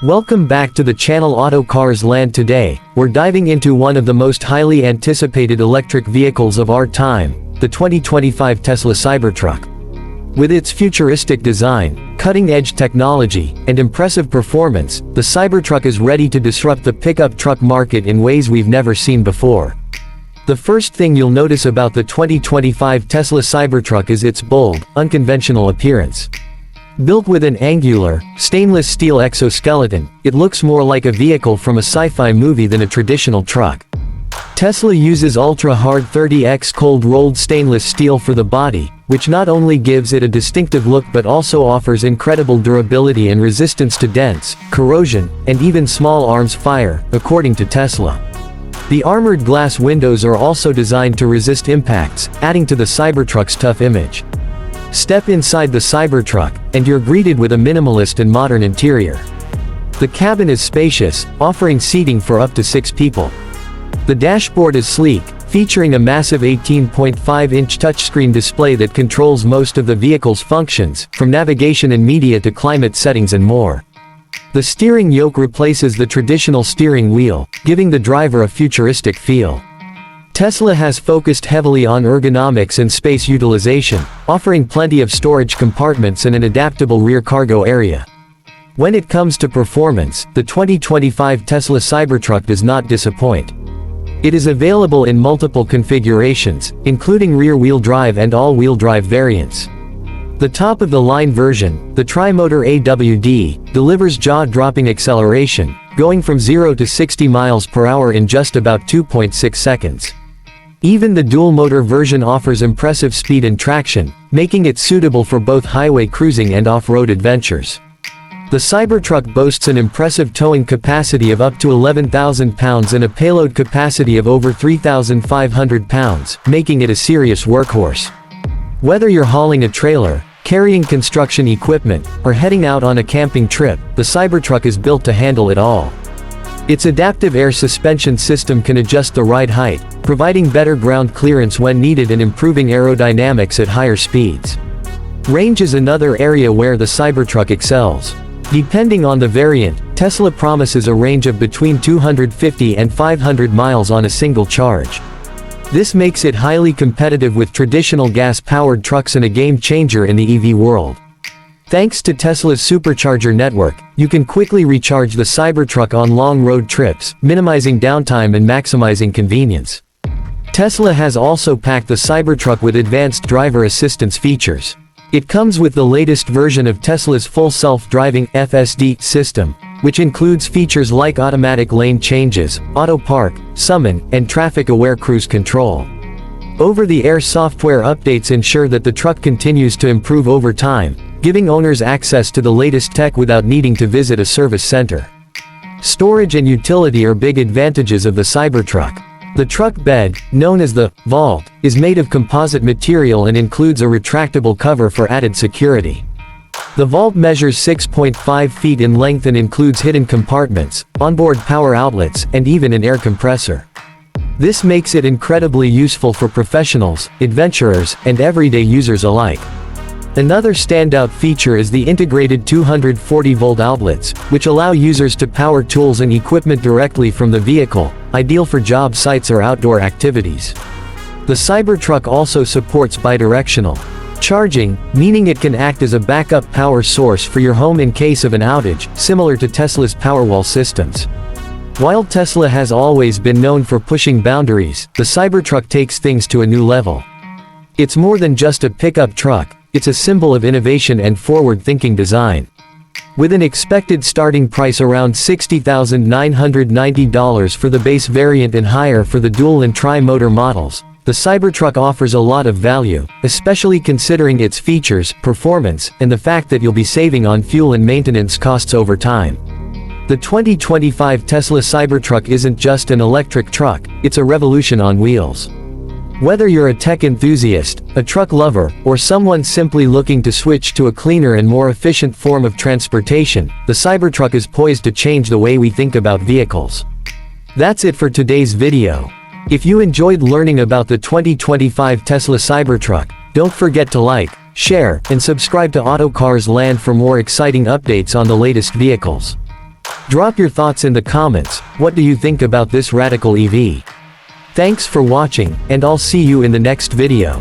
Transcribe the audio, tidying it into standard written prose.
Welcome back to the channel Auto Cars Land. Today, we're diving into one of the most highly anticipated electric vehicles of our time, the 2025 Tesla Cybertruck. With its futuristic design, cutting-edge technology, and impressive performance, the Cybertruck is ready to disrupt the pickup truck market in ways we've never seen before. The first thing you'll notice about the 2025 Tesla Cybertruck is its bold, unconventional appearance. Built with an angular, stainless steel exoskeleton, it looks more like a vehicle from a sci-fi movie than a traditional truck. Tesla uses ultra-hard 30x cold-rolled stainless steel for the body, which not only gives it a distinctive look but also offers incredible durability and resistance to dents, corrosion, and even small arms fire, according to Tesla. The armored glass windows are also designed to resist impacts, adding to the Cybertruck's tough image. Step inside the Cybertruck, and you're greeted with a minimalist and modern interior. The cabin is spacious, offering seating for up to 6 people. The dashboard is sleek, featuring a massive 18.5-inch touchscreen display that controls most of the vehicle's functions, from navigation and media to climate settings and more. The steering yoke replaces the traditional steering wheel, giving the driver a futuristic feel. Tesla has focused heavily on ergonomics and space utilization, offering plenty of storage compartments and an adaptable rear cargo area. When it comes to performance, the 2025 Tesla Cybertruck does not disappoint. It is available in multiple configurations, including rear-wheel drive and all-wheel drive variants. The top-of-the-line version, the tri-motor AWD, delivers jaw-dropping acceleration, going from 0 to 60 miles per hour in just about 2.6 seconds. Even the dual-motor version offers impressive speed and traction, making it suitable for both highway cruising and off-road adventures. The Cybertruck boasts an impressive towing capacity of up to 11,000 pounds and a payload capacity of over 3,500 pounds, making it a serious workhorse. Whether you're hauling a trailer, carrying construction equipment, or heading out on a camping trip, the Cybertruck is built to handle it all. Its adaptive air suspension system can adjust the ride height, providing better ground clearance when needed and improving aerodynamics at higher speeds. Range is another area where the Cybertruck excels. Depending on the variant, Tesla promises a range of between 250 and 500 miles on a single charge. This makes it highly competitive with traditional gas-powered trucks and a game-changer in the EV world. Thanks to Tesla's supercharger network, you can quickly recharge the Cybertruck on long road trips, minimizing downtime and maximizing convenience. Tesla has also packed the Cybertruck with advanced driver assistance features. It comes with the latest version of Tesla's full self-driving FSD system, which includes features like automatic lane changes, auto park, summon, and traffic-aware cruise control. Over-the-air software updates ensure that the truck continues to improve over time, giving owners access to the latest tech without needing to visit a service center. Storage and utility are big advantages of the Cybertruck. The truck bed, known as the vault, is made of composite material and includes a retractable cover for added security. The vault measures 6.5 feet in length and includes hidden compartments, onboard power outlets, and even an air compressor. This makes it incredibly useful for professionals, adventurers, and everyday users alike. Another standout feature is the integrated 240-volt outlets, which allow users to power tools and equipment directly from the vehicle, ideal for job sites or outdoor activities. The Cybertruck also supports bidirectional charging, meaning it can act as a backup power source for your home in case of an outage, similar to Tesla's Powerwall systems. While Tesla has always been known for pushing boundaries, the Cybertruck takes things to a new level. It's more than just a pickup truck, it's a symbol of innovation and forward-thinking design. With an expected starting price around $60,990 for the base variant and higher for the dual and tri-motor models, the Cybertruck offers a lot of value, especially considering its features, performance, and the fact that you'll be saving on fuel and maintenance costs over time. The 2025 Tesla Cybertruck isn't just an electric truck, it's a revolution on wheels. Whether you're a tech enthusiast, a truck lover, or someone simply looking to switch to a cleaner and more efficient form of transportation, the Cybertruck is poised to change the way we think about vehicles. That's it for today's video. If you enjoyed learning about the 2025 Tesla Cybertruck, don't forget to like, share, and subscribe to Auto Cars Land for more exciting updates on the latest vehicles. Drop your thoughts in the comments. What do you think about this radical EV? Thanks for watching, and I'll see you in the next video.